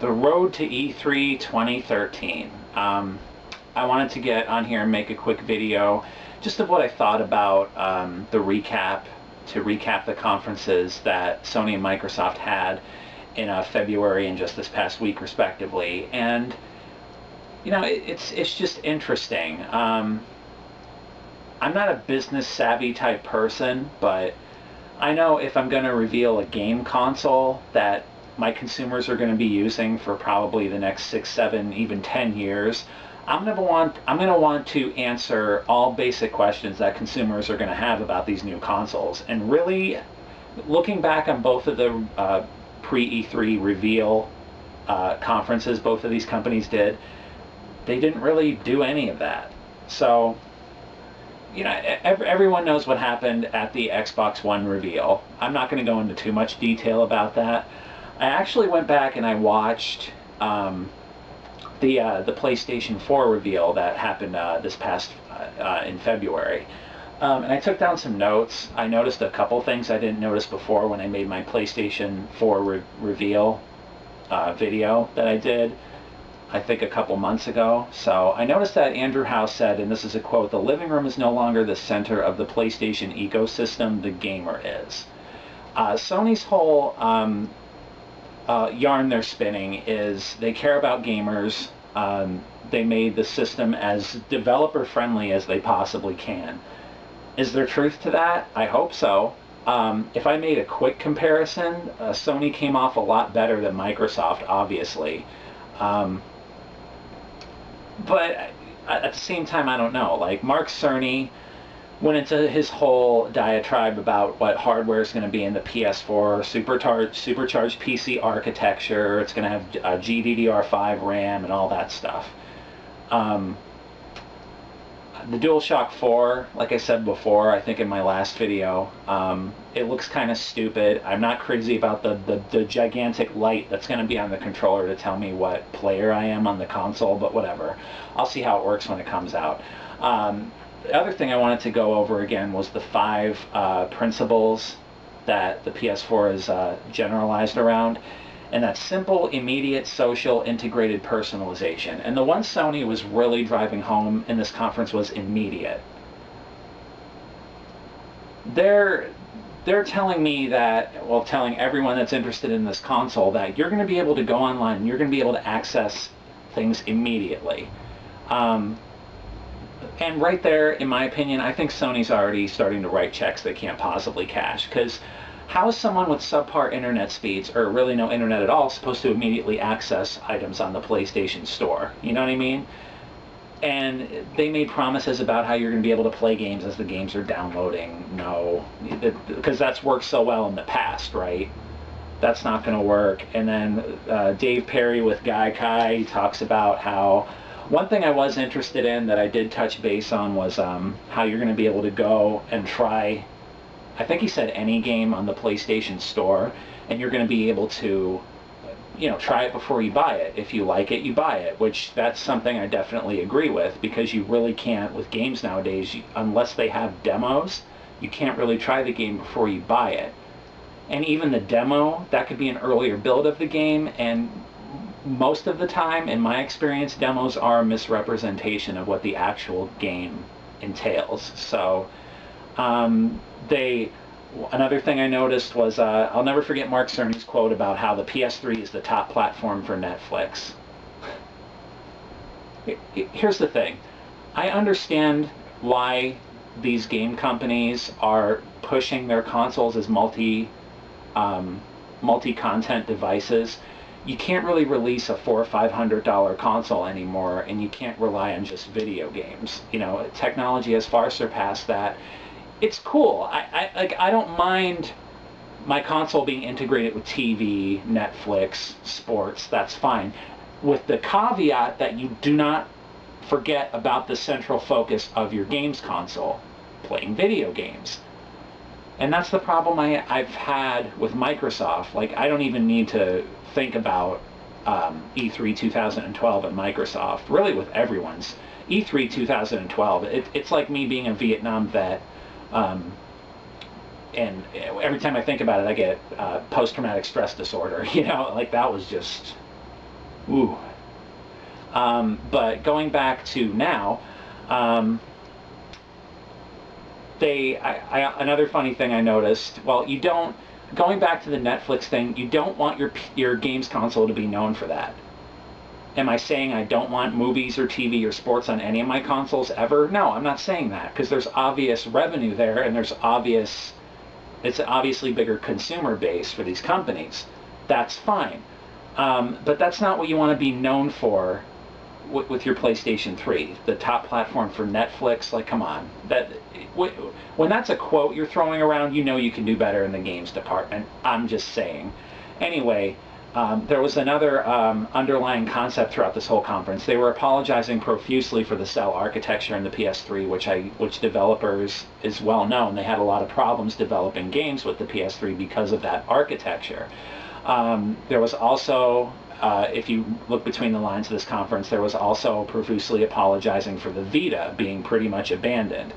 the road to E3 2013. I wanted to get on here and make a quick video just of what I thought about to recap the conferences that Sony and Microsoft had in February and just this past week respectively. And you know, it's just interesting. I'm not a business savvy type person, but I know if I'm going to reveal a game console that my consumers are going to be using for probably the next 6, 7, even 10 years, I'm going to want to answer all basic questions that consumers are going to have about these new consoles. And really, looking back on both of the pre-E3 reveal conferences both of these companies did, they didn't really do any of that. So, you know, everyone knows what happened at the Xbox One reveal. I'm not going to go into too much detail about that. I actually went back and I watched the PlayStation 4 reveal that happened this past in February. And I took down some notes. I noticed a couple things I didn't notice before when I made my PlayStation 4 reveal video that I did, I think a couple months ago. So I noticed that Andrew House said, and this is a quote, "The living room is no longer the center of the PlayStation ecosystem, the gamer is." Sony's whole yarn they're spinning is they care about gamers. They made the system as developer friendly as they possibly can. Is there truth to that? I hope so. If I made a quick comparison, Sony came off a lot better than Microsoft, obviously. But at the same time, I don't know. Like, Mark Cerny went into his whole diatribe about what hardware is going to be in the PS4, supercharged PC architecture, it's going to have GDDR5 RAM and all that stuff. The DualShock 4, like I said before, I think in my last video, it looks kind of stupid. I'm not crazy about the gigantic light that's going to be on the controller to tell me what player I am on the console, but whatever. I'll see how it works when it comes out. The other thing I wanted to go over again was the 5 principles that the PS4 is generalized around. And that's simple, immediate, social, integrated personalization. And the one Sony was really driving home in this conference was immediate. They're telling me that, well, telling everyone that's interested in this console that you're going to be able to go online and you're going to be able to access things immediately. And right there, in my opinion, I think Sony's already starting to write checks they can't possibly cash. Because how is someone with subpar internet speeds, or really no internet at all, supposed to immediately access items on the PlayStation Store? You know what I mean? And they made promises about how you're going to be able to play games as the games are downloading. No, because that's worked so well in the past, right? That's not going to work. And then Dave Perry with Gaikai talks about how one thing I was interested in that I did touch base on was how you're going to be able to go and try, I think he said, any game on the PlayStation Store, and you're going to be able to, you know, try it before you buy it. If you like it, you buy it, which that's something I definitely agree with, because you really can't, with games nowadays, unless they have demos, you can't really try the game before you buy it. And even the demo, that could be an earlier build of the game, and most of the time, in my experience, demos are a misrepresentation of what the actual game entails. So, another thing I noticed was, I'll never forget Mark Cerny's quote about how the PS3 is the top platform for Netflix. Here's the thing. I understand why these game companies are pushing their consoles as multi-content devices. You can't really release a $400 or $500 console anymore, and you can't rely on just video games. You know, technology has far surpassed that. It's cool. I don't mind my console being integrated with TV, Netflix, sports. That's fine, with the caveat that you do not forget about the central focus of your games console, playing video games. And that's the problem I've had with Microsoft. Like, I don't even need to think about E3 2012 and Microsoft, really with everyone's. E3 2012, it's like me being a Vietnam vet, and every time I think about it, I get post-traumatic stress disorder. You know, like, that was just Ooh. But going back to now, another funny thing I noticed, well, you don't, going back to the Netflix thing, you don't want your games console to be known for that. Am I saying I don't want movies or TV or sports on any of my consoles ever? No, I'm not saying that, because there's obvious revenue there, and it's an obviously bigger consumer base for these companies. That's fine. But that's not what you want to be known for with your PlayStation 3, the top platform for Netflix. Like, come on. When that's a quote you're throwing around, you know you can do better in the games department. I'm just saying. Anyway, there was another underlying concept throughout this whole conference. They were apologizing profusely for the cell architecture in the PS3, which developers is well known. They had a lot of problems developing games with the PS3 because of that architecture. There was also, if you look between the lines of this conference, there was also profusely apologizing for the Vita being pretty much abandoned.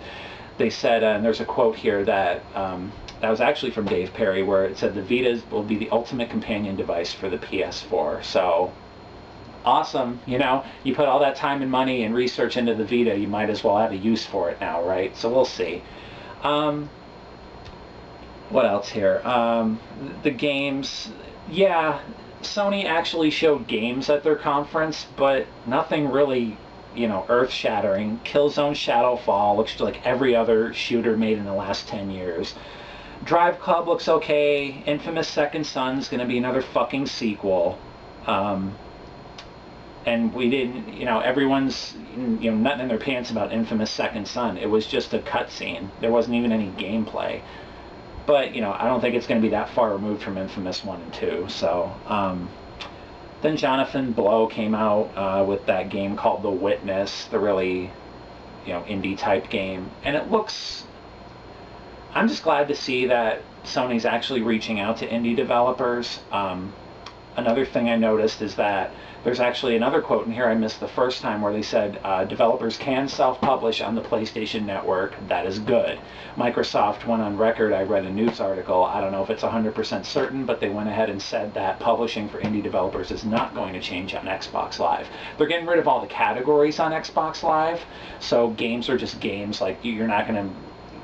They said, and there's a quote here that was actually from Dave Perry, where it said the Vita will be the ultimate companion device for the PS4. So, awesome, you know, you put all that time and money and research into the Vita, you might as well have a use for it now, right? So we'll see. What else here? The games, yeah, Sony actually showed games at their conference, but nothing really, you know, earth-shattering. Killzone Shadowfall looks like every other shooter made in the last 10 years. Drive Club looks okay. Infamous Second Son's going to be another fucking sequel. And we didn't, you know, everyone's, you know, nutting in their pants about Infamous Second Son. It was just a cutscene. There wasn't even any gameplay. But, you know, I don't think it's going to be that far removed from Infamous 1 and 2. So, then Jonathan Blow came out with that game called The Witness, the really, you know, indie-type game. And it looks... I'm just glad to see that Sony's actually reaching out to indie developers. Another thing I noticed is that there's actually another quote in here I missed the first time where they said developers can self-publish on the PlayStation Network. That is good. Microsoft went on record, I read a news article, I don't know if it's 100% certain, but they went ahead and said that publishing for indie developers is not going to change on Xbox Live. They're getting rid of all the categories on Xbox Live, so games are just games. Like, you're not going to,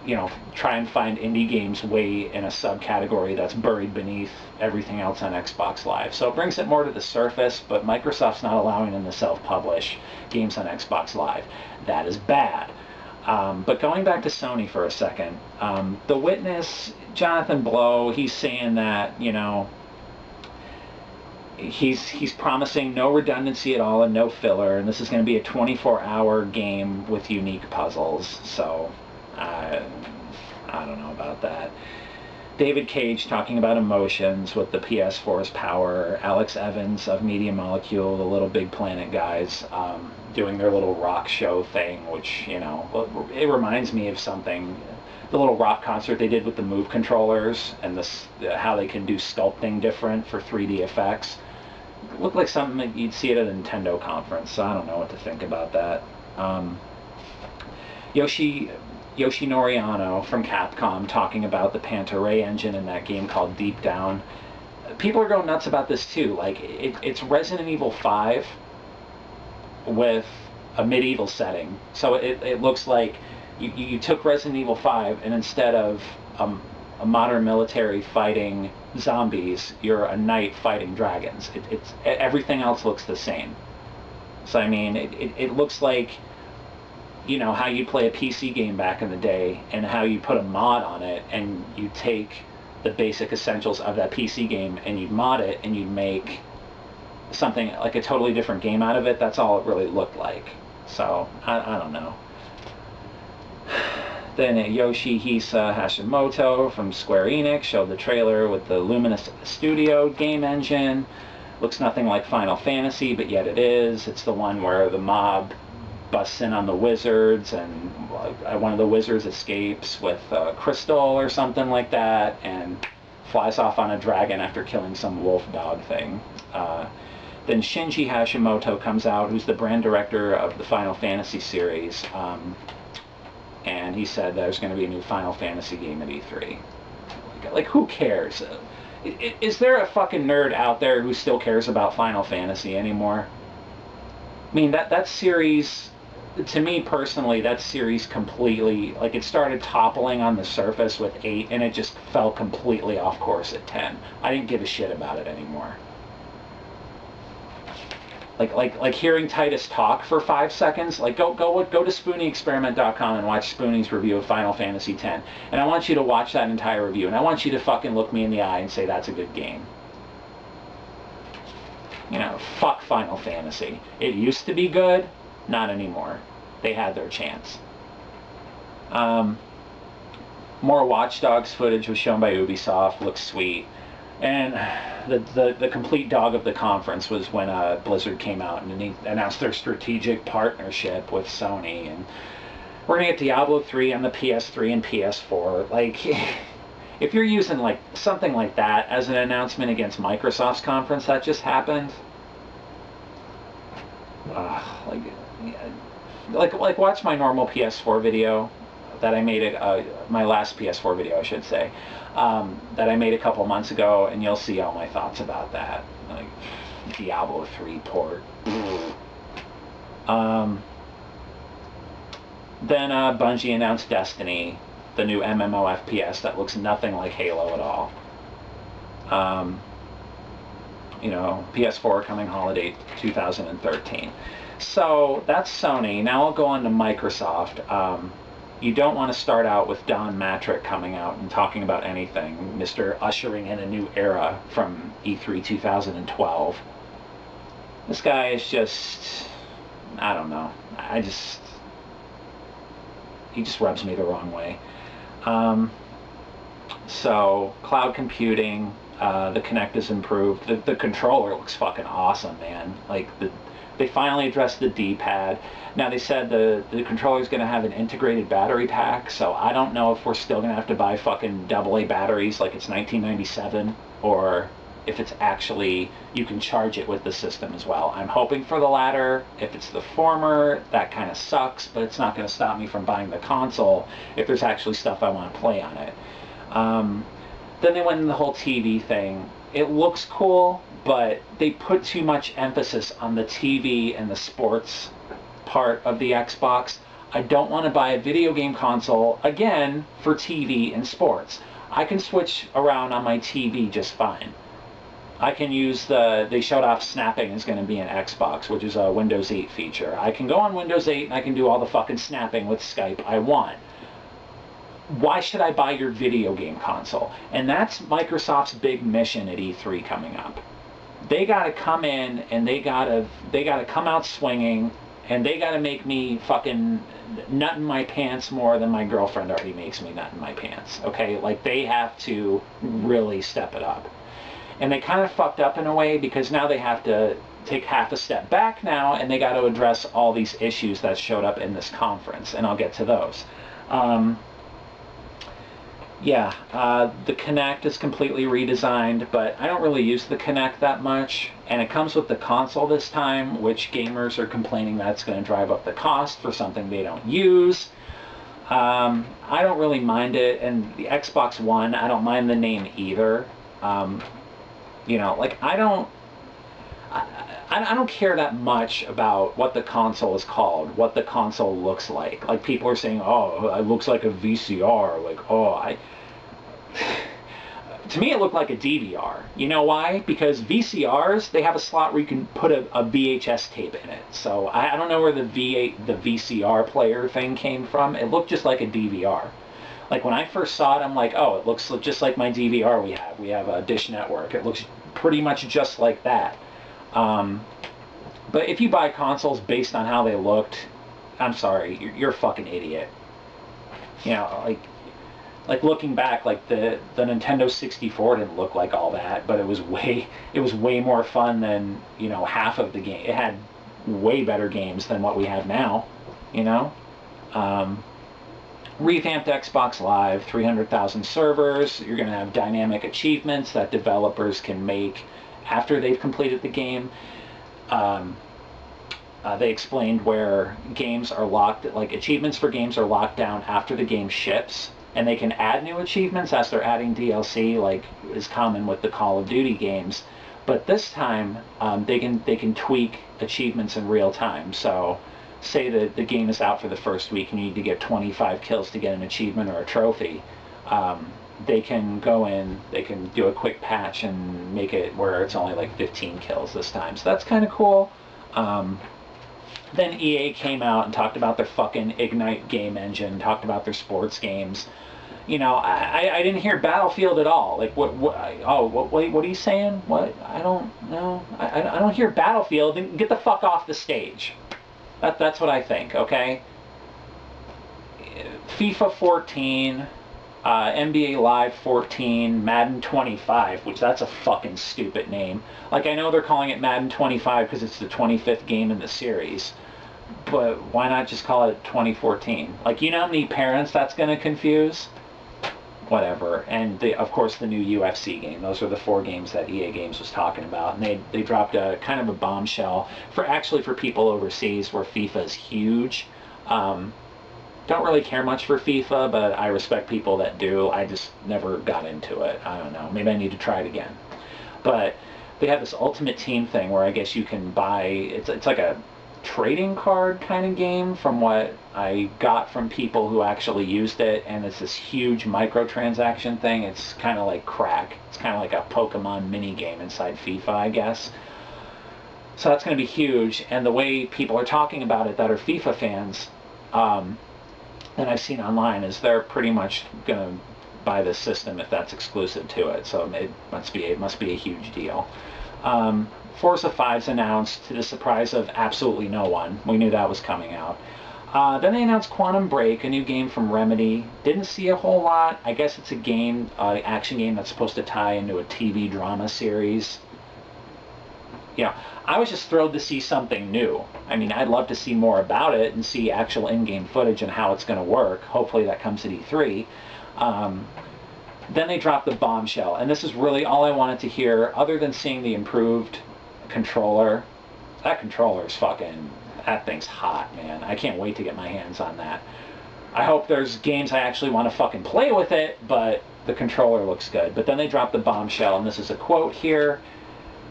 you know, try and find indie games way in a subcategory that's buried beneath everything else on Xbox Live. So it brings it more to the surface, but Microsoft's not allowing them to self-publish games on Xbox Live. That is bad. But going back to Sony for a second, The Witness, Jonathan Blow, he's saying that, you know, he's promising no redundancy at all and no filler, and this is going to be a 24-hour game with unique puzzles. So I don't know about that. David Cage talking about emotions with the PS4's power. Alex Evans of Media Molecule, the Little Big Planet guys, doing their little rock show thing, which, you know, it reminds me of something, the little rock concert they did with the Move controllers and how they can do sculpting different for 3D effects. It looked like something you'd see at a Nintendo conference, so I don't know what to think about that. Yoshinori Ono from Capcom talking about the Panta-Ray engine in that game called Deep Down. People are going nuts about this too. Like, it's Resident Evil 5 with a medieval setting. So it looks like you took Resident Evil 5 and instead of a modern military fighting zombies, you're a knight fighting dragons. Everything else looks the same. So I mean, it looks like, you know, how you play a PC game back in the day and how you put a mod on it and you take the basic essentials of that PC game and you mod it and you make something like a totally different game out of it. That's all it really looked like. So I don't know. Then Yoshihisa Hashimoto from Square Enix showed the trailer with the Luminous Studio game engine. Looks nothing like Final Fantasy, but yet it is. It's the one where the mob busts in on the wizards and one of the wizards escapes with a crystal or something like that and flies off on a dragon after killing some wolf dog thing. Then Shinji Hashimoto comes out, who's the brand director of the Final Fantasy series, and he said there's going to be a new Final Fantasy game at E3. Like, who cares? Is there a fucking nerd out there who still cares about Final Fantasy anymore? I mean, that series, to me personally, that series completely, like, it started toppling on the surface with 8, and it just fell completely off course at 10. I didn't give a shit about it anymore. Like hearing Titus talk for 5 seconds, like go to SpoonieExperiment.com and watch Spoonie's review of Final Fantasy X, and I want you to watch that entire review, and I want you to fucking look me in the eye and say that's a good game. You know, fuck Final Fantasy. It used to be good, not anymore. They had their chance. More Watch Dogs footage was shown by Ubisoft. Looks sweet. And the complete dog of the conference was when Blizzard came out and they announced their strategic partnership with Sony, and we're gonna get Diablo 3 on the PS3 and PS4. Like, if you're using like something like that as an announcement against Microsoft's conference that just happened, like watch my normal PS4 video that I made, my last PS4 video, I should say, that I made a couple months ago, and you'll see all my thoughts about that. Like, Diablo 3 port. Then Bungie announced Destiny, the new MMO FPS that looks nothing like Halo at all. You know, PS4 coming holiday 2013. So that's Sony. Now I'll go on to Microsoft. You don't want to start out with Don Matrick coming out and talking about anything, Mr. Ushering in a new era from E3 2012. This guy is just, I don't know. He just rubs me the wrong way. So, cloud computing, the Kinect is improved. The controller looks fucking awesome, man. Like, they finally addressed the D-pad. Now, they said the controller is going to have an integrated battery pack, so I don't know if we're still going to have to buy fucking AA batteries like it's 1997, or if it's actually, you can charge it with the system as well. I'm hoping for the latter. If it's the former, that kind of sucks, but it's not going to stop me from buying the console if there's actually stuff I want to play on it. Then they went in the whole TV thing. It looks cool, but they put too much emphasis on the TV and the sports part of the Xbox. I don't want to buy a video game console, again, for TV and sports. I can switch around on my TV just fine. I can use they showed off snapping is going to be an Xbox, which is a Windows 8 feature. I can go on Windows 8 and I can do all the fucking snapping with Skype I want. Why should I buy your video game console? And that's Microsoft's big mission at E3 coming up. They got to come in and they got to come out swinging, and they got to make me fucking nut in my pants more than my girlfriend already makes me nut in my pants. Okay, like, they have to really step it up. And they kind of fucked up in a way, because now they have to take half a step back now, and they got to address all these issues that showed up in this conference, and I'll get to those. The Kinect is completely redesigned, but I don't really use the Kinect that much, and it comes with the console this time, which gamers are complaining that's going to drive up the cost for something they don't use. I don't really mind it, and the Xbox One, I don't mind the name either. You know, like, I don't care that much about what the console is called, what the console looks like. Like, people are saying, oh, it looks like a VCR. Like, oh, to me it looked like a DVR. You know why? Because VCRs, they have a slot where you can put a VHS tape in it. So I don't know where the VCR player thing came from. It looked just like a DVR. Like, when I first saw it, I'm like, oh, it looks just like my DVR we have. We have a Dish Network. It looks pretty much just like that. But if you buy consoles based on how they looked, I'm sorry, you're a fucking idiot. You know, like looking back, like the Nintendo 64 didn't look like all that, but it was way more fun than, you know, half of the game. It had way better games than what we have now, you know. Revamped Xbox Live, 300,000 servers. You're going to have dynamic achievements that developers can make after they've completed the game. They explained where games are locked, like achievements for games are locked down after the game ships. and they can add new achievements as they're adding DLC, like is common with the Call of Duty games. But this time, they can tweak achievements in real time. So, say that the game is out for the first week and you need to get 25 kills to get an achievement or a trophy. They can go in, they can do a quick patch and make it where it's only like 15 kills this time. So that's kind of cool. Then EA came out and talked about their fucking Ignite game engine, talked about their sports games. You know, I didn't hear Battlefield at all. Like, what are you saying? What? I don't know. I don't hear Battlefield. Then get the fuck off the stage. That's what I think, okay? FIFA 14, NBA Live 14, Madden 25, which that's a fucking stupid name. Like, I know they're calling it Madden 25 because it's the 25th game in the series, but why not just call it 2014? Like, you know how many parents that's going to confuse? Whatever. And of course the new UFC game. Those are the 4 games that EA Games was talking about, and they dropped a kind of a bombshell for people overseas where FIFA is huge. Don't really care much for FIFA, but I respect people that do. I just never got into it. I don't know. Maybe I need to try it again. But they have this Ultimate Team thing where I guess you can buy, it's like a trading card kind of game from what I got from people who actually used it, and it's this huge microtransaction thing. It's kind of like crack. It's kind of like a Pokemon mini game inside FIFA, I guess. So that's going to be huge, and the way people are talking about it that are FIFA fans, that I've seen online, is they're pretty much going to buy this system if that's exclusive to it. So it must be a huge deal. Forza 5's announced to the surprise of absolutely no one. We knew that was coming out. Then they announced Quantum Break, a new game from Remedy. Didn't see a whole lot. I guess it's a game, action game that's supposed to tie into a TV drama series. You know, I was just thrilled to see something new. I mean, I'd love to see more about it and see actual in-game footage and how it's going to work. Hopefully that comes at E3. Then they dropped the bombshell, and this is really all I wanted to hear, other than seeing the improved controller. That controller is fucking, that thing's hot, man. I can't wait to get my hands on that. I hope there's games I actually want to fucking play with it, but the controller looks good. But then they dropped the bombshell, and this is a quote here.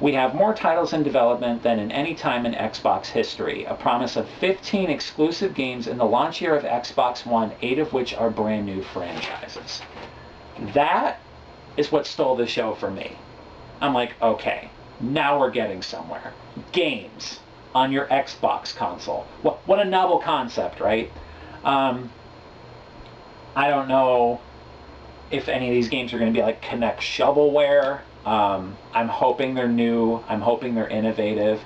"We have more titles in development than in any time in Xbox history. A promise of 15 exclusive games in the launch year of Xbox One, 8 of which are brand new franchises." That is what stole the show for me. I'm like, okay, now we're getting somewhere. Games on your Xbox console. What a novel concept, right? I don't know if any of these games are going to be like Kinect shovelware. I'm hoping they're new. I'm hoping they're innovative.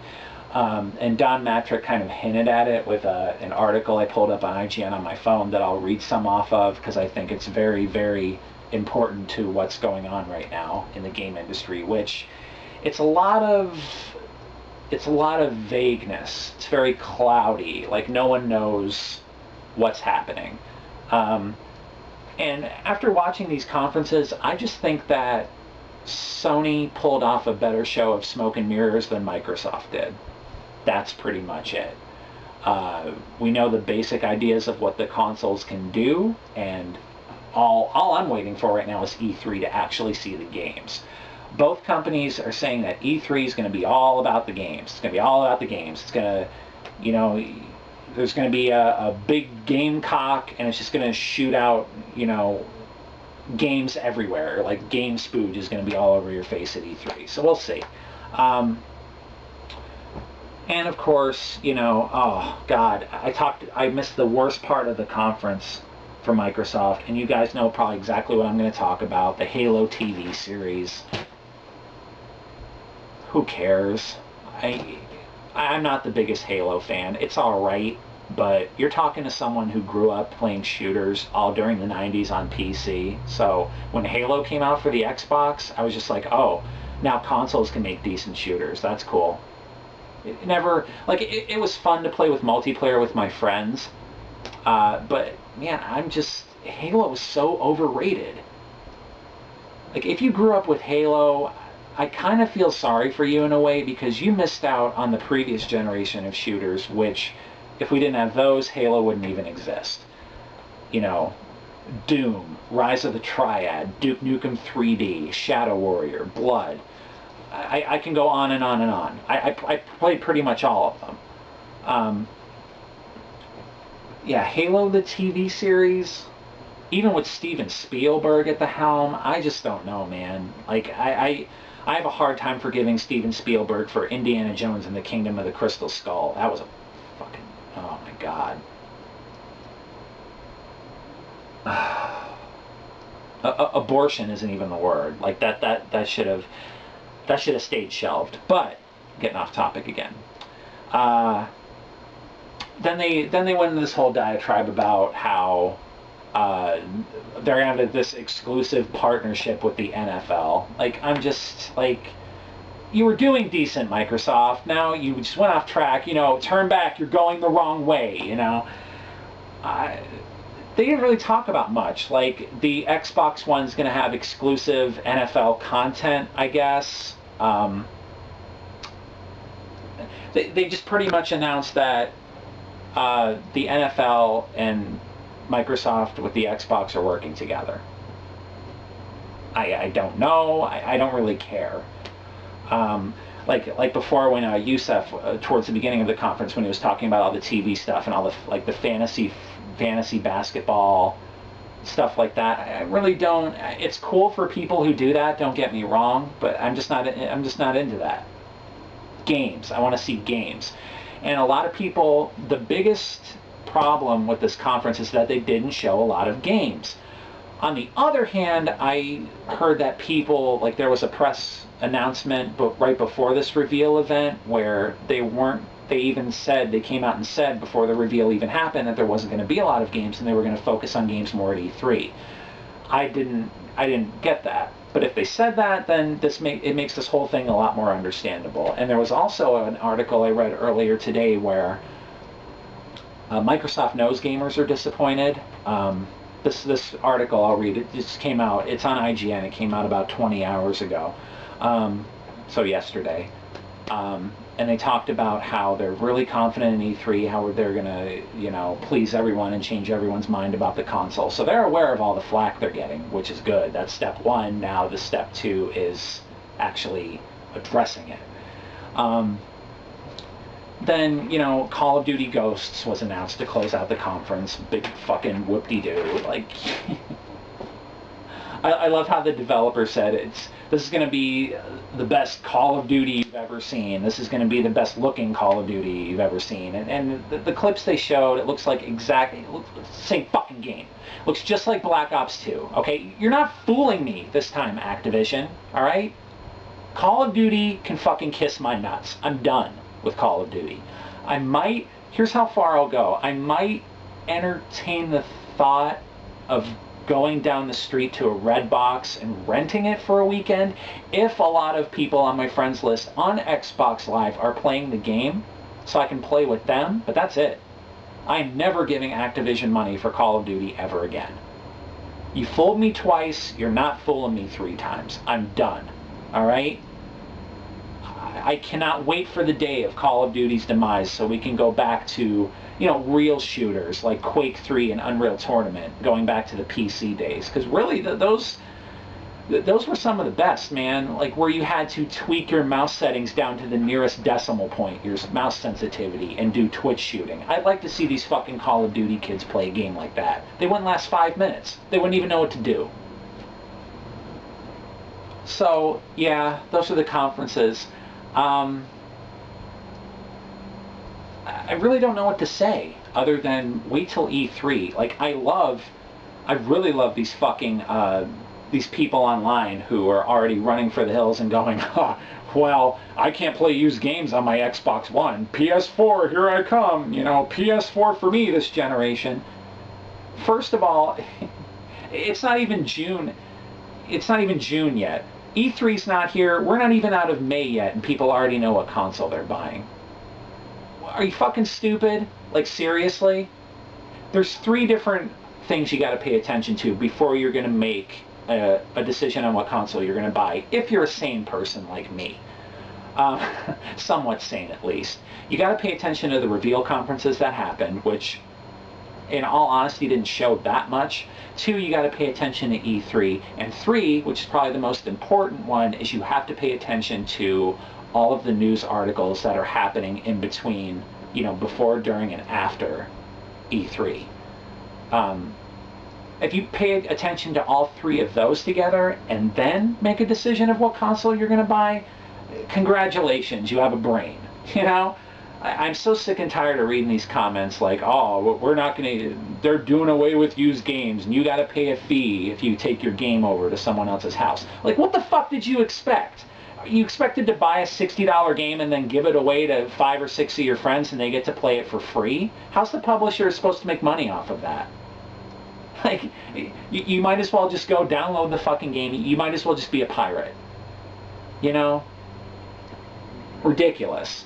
And Don Matrick kind of hinted at it with an article I pulled up on IGN on my phone that I'll read some off of, because I think it's very, very important to what's going on right now in the game industry, which it's a lot of vagueness. It's very cloudy. Like, no one knows what's happening. And after watching these conferences, I just think that Sony pulled off a better show of smoke and mirrors than Microsoft did. That's pretty much it. We know the basic ideas of what the consoles can do, and all I'm waiting for right now is E3 to actually see the games. Both companies are saying that E3 is going to be all about the games. It's going to be all about the games. It's going to, you know, there's going to be a big gamecock, and it's just going to shoot out, you know, games everywhere. Like, game spooge is going to be all over your face at E3. So we'll see. And of course, you know, oh God, I missed the worst part of the conference for Microsoft, and you guys know probably exactly what I'm going to talk about, the Halo TV series. Who cares? I'm not the biggest Halo fan. It's alright, but you're talking to someone who grew up playing shooters all during the 90s on PC. So when Halo came out for the Xbox, I was just like, oh, now consoles can make decent shooters. That's cool. It never, like, it was fun to play with multiplayer with my friends, but man, Halo was so overrated. Like, if you grew up with Halo, I kind of feel sorry for you in a way, because you missed out on the previous generation of shooters, which, if we didn't have those, Halo wouldn't even exist. You know, Doom, Rise of the Triad, Duke Nukem 3D, Shadow Warrior, Blood. I can go on and on and on. I played pretty much all of them. Yeah, Halo the TV series, even with Steven Spielberg at the helm, I just don't know, man. Like, I have a hard time forgiving Steven Spielberg for Indiana Jones and the Kingdom of the Crystal Skull. That was a fucking, oh my god. Abortion isn't even the word. Like, that should have stayed shelved. But getting off topic again. Then they went into this whole diatribe about how they're gonna have this exclusive partnership with the NFL. Like, I'm just like, you were doing decent, Microsoft. Now you just went off track. You know, turn back. You're going the wrong way. You know. They didn't really talk about much. Like, the Xbox One's going to have exclusive NFL content, I guess. They just pretty much announced that the NFL and Microsoft with the Xbox are working together. I don't know. I don't really care. Like before, when Youssef towards the beginning of the conference, when he was talking about all the TV stuff and all the the fantasy basketball stuff like that, I really don't. It's cool for people who do that, don't get me wrong, but I'm just not into that. Games, I want to see games. And a lot of people, the biggest problem with this conference is that they didn't show a lot of games. On the other hand, I heard that people, like, there was a press announcement but right before this reveal event where they even said, they came out and said before the reveal even happened that there wasn't going to be a lot of games and they were going to focus on games more at E3. I didn't get that. But if they said that, then it makes this whole thing a lot more understandable. And there was also an article I read earlier today where Microsoft knows gamers are disappointed. This article, I'll read it, just came out. It's on IGN. It came out about 20 hours ago. So yesterday. And they talked about how they're really confident in E3, how they're going to, you know, please everyone and change everyone's mind about the console. So they're aware of all the flack they're getting, which is good. That's step one. Now the step two is actually addressing it. Then, you know, Call of Duty Ghosts was announced to close out the conference. Big fucking whoop-de-doo. Like, I love how the developer said this is going to be the best Call of Duty you've ever seen. This is going to be the best looking Call of Duty you've ever seen. And the clips they showed, it looks like exactly the same fucking game. Looks just like Black Ops 2. Okay, you're not fooling me this time, Activision. All right, Call of Duty can fucking kiss my nuts. I'm done with Call of Duty. Here's how far I'll go. I might entertain the thought of going down the street to a Redbox and renting it for a weekend if a lot of people on my friends list on Xbox Live are playing the game, so I can play with them, but that's it. I'm never giving Activision money for Call of Duty ever again. You fooled me twice, you're not fooling me 3 times. I'm done. Alright? I cannot wait for the day of Call of Duty's demise so we can go back to, you know, real shooters like Quake 3 and Unreal Tournament, going back to the PC days. Because really, those were some of the best, man. Like, where you had to tweak your mouse settings down to the nearest decimal point, your mouse sensitivity, and do Twitch shooting. I'd like to see these fucking Call of Duty kids play a game like that. They wouldn't last 5 minutes. They wouldn't even know what to do. So, yeah, those are the conferences. I really don't know what to say other than wait till E3. Like, I really love these fucking, these people online who are already running for the hills and going, oh, well, I can't play used games on my Xbox One. PS4, here I come. You know, PS4 for me this generation. First of all, it's not even June. It's not even June yet. E3's not here. We're not even out of May yet, and people already know what console they're buying. Are you fucking stupid? Like, seriously? There's 3 different things you got to pay attention to before you're going to make a decision on what console you're going to buy, if you're a sane person like me. Somewhat sane, at least. You got to pay attention to the reveal conferences that happened, which in all honesty, didn't show that much. 2, you got to pay attention to E3. And 3, which is probably the most important one, is you have to pay attention to all of the news articles that are happening in between, you know, before, during, and after E3. If you pay attention to all 3 of those together and then make a decision of what console you're going to buy, congratulations, you have a brain, you know? I'm so sick and tired of reading these comments like, oh, we're not going to, they're doing away with used games, and you got to pay a fee if you take your game over to someone else's house. Like, what the fuck did you expect? You expected to buy a $60 game and then give it away to 5 or 6 of your friends and they get to play it for free? How's the publisher supposed to make money off of that? Like, you might as well just go download the fucking game. You might as well just be a pirate. You know? Ridiculous.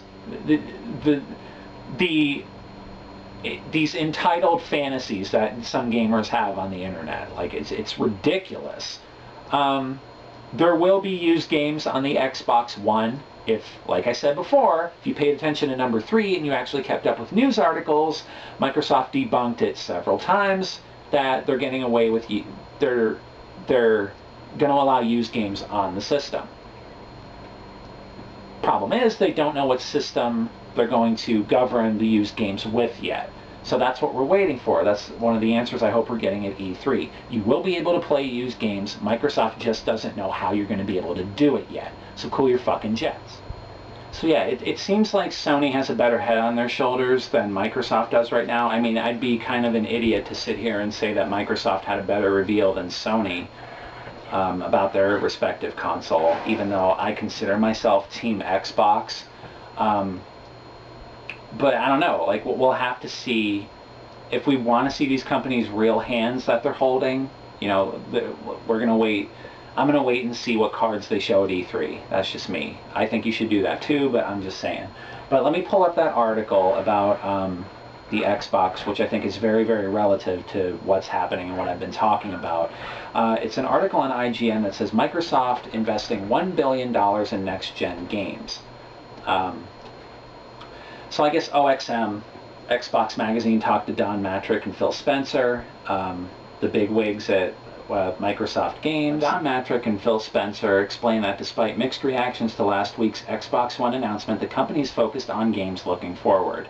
These entitled fantasies that some gamers have on the internet. Like, it's ridiculous. There will be used games on the Xbox One if, like I said before, if you paid attention to number 3 and you actually kept up with news articles. Microsoft debunked it several times that they're getting away with, they're going to allow used games on the system. Problem is, they don't know what system they're going to govern the used games with yet. So that's what we're waiting for. That's one of the answers I hope we're getting at E3. You will be able to play used games. Microsoft just doesn't know how you're going to be able to do it yet. So cool your fucking jets. So yeah, it seems like Sony has a better head on their shoulders than Microsoft does right now. I mean, I'd be kind of an idiot to sit here and say that Microsoft had a better reveal than Sony about their respective console, even though I consider myself Team Xbox. But I don't know, like, we'll have to see if we want to see these companies' real hands that they're holding. You know, we're going to wait. I'm going to wait and see what cards they show at E3. That's just me. I think you should do that too, but I'm just saying. But let me pull up that article about the Xbox, which I think is very, very relative to what's happening and what I've been talking about. It's an article on IGN that says Microsoft investing $1 billion in next-gen games. So I guess OXM, Xbox Magazine, talked to Don Matrick and Phil Spencer, the big wigs at Microsoft Games. Don Matrick and Phil Spencer explained that despite mixed reactions to last week's Xbox One announcement, the company is focused on games looking forward.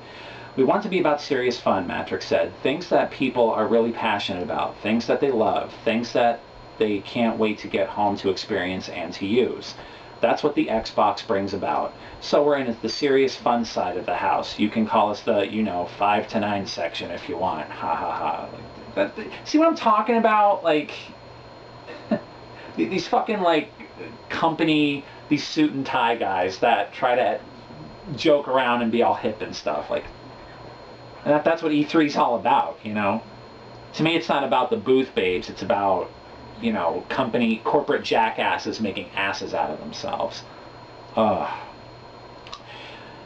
We want to be about serious fun, Matrick said. Things that people are really passionate about, things that they love, things that they can't wait to get home to experience and to use. That's what the Xbox brings about. So we're in the serious fun side of the house. You can call us the, 5 to 9 section if you want. Ha ha ha. See what I'm talking about? Like, these fucking, like, company, these suit and tie guys that try to joke around and be all hip and stuff. Like, and that's what E3 is all about, you know? To me, it's not about the booth babes. It's about, corporate jackasses making asses out of themselves.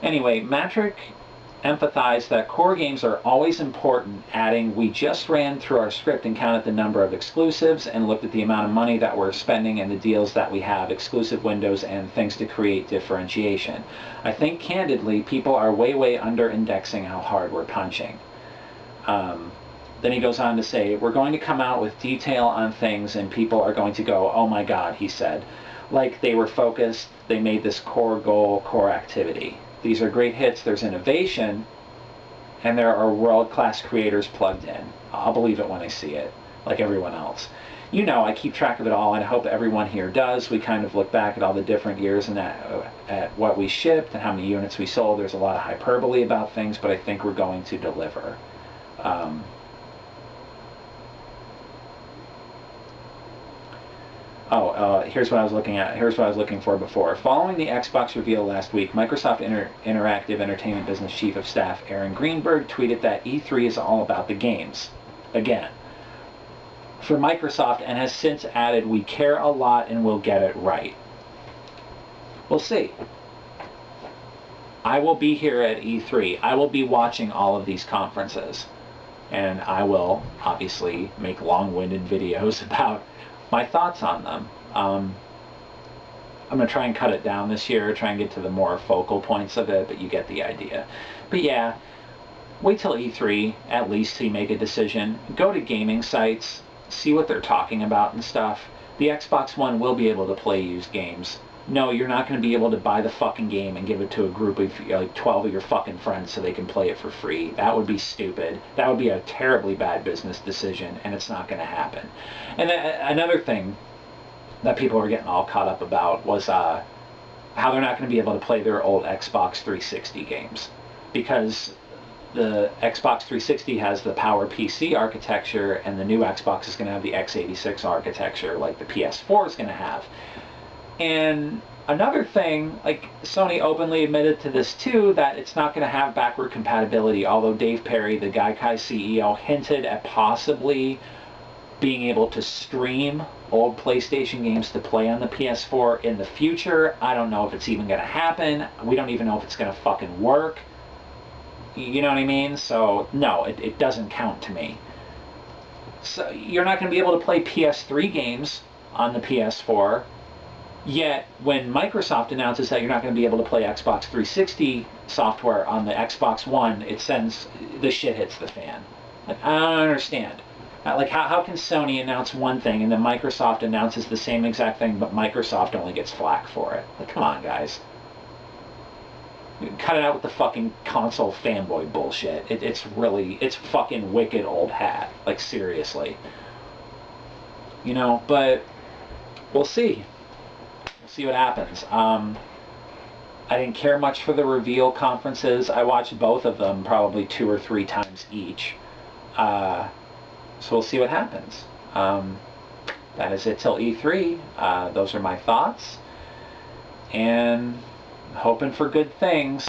Anyway, Matrick emphasized that core games are always important, adding, we just ran through our script and counted the number of exclusives and looked at the amount of money that we're spending and the deals that we have, exclusive windows and things to create differentiation. I think, candidly, people are way under-indexing how hard we're punching. Then he goes on to say, we're going to come out with detail on things and people are going to go, oh my god, he said. Like they were focused, they made this core goal, core activity. These are great hits, there's innovation, and there are world-class creators plugged in. I'll believe it when I see it, like everyone else. I keep track of it all, and I hope everyone here does. We kind of look back at all the different years and at what we shipped and how many units we sold. There's a lot of hyperbole about things, but I think we're going to deliver. Here's what I was looking at. Here's what I was looking for before. Following the Xbox reveal last week, Microsoft Interactive Entertainment Business Chief of Staff Aaron Greenberg tweeted that E3 is all about the games. Again, for Microsoft, and has since added, we care a lot and we'll get it right. We'll see. I will be here at E3. I will be watching all of these conferences. And I will, obviously, make long-winded videos about my thoughts on them. I'm going to try and cut it down this year, try and get to the more focal points of it, but you get the idea. But yeah, wait till E3 at least to make a decision. Go to gaming sites, see what they're talking about and stuff. The Xbox One will be able to play used games. No, you're not going to be able to buy the fucking game and give it to a group of like 12 of your fucking friends so they can play it for free. That would be stupid. That would be a terribly bad business decision, and it's not going to happen. And another thing that people were getting all caught up about was how they're not going to be able to play their old Xbox 360 games because the Xbox 360 has the PowerPC architecture, and the new Xbox is going to have the x86 architecture like the PS4 is going to have. And another thing, like Sony openly admitted to this too, that it's not going to have backward compatibility, although Dave Perry, the Gaikai CEO, hinted at possibly being able to stream old PlayStation games to play on the PS4 in the future. I don't know if it's even going to happen. We don't even know if it's going to fucking work. You know what I mean? So, no, it doesn't count to me. So, you're not going to be able to play PS3 games on the PS4, yet when Microsoft announces that you're not going to be able to play Xbox 360 software on the Xbox One, it sends, the shit hits the fan. Like, I don't understand. Like, how can Sony announce one thing and then Microsoft announces the same exact thing, but Microsoft only gets flack for it? Like, come on, guys. Cut it out with the fucking console fanboy bullshit. It's fucking wicked old hat. Like, seriously. You know, but we'll see. We'll see what happens. I didn't care much for the reveal conferences. I watched both of them probably 2 or 3 times each. So we'll see what happens. That is it till E3. Those are my thoughts. And hoping for good things.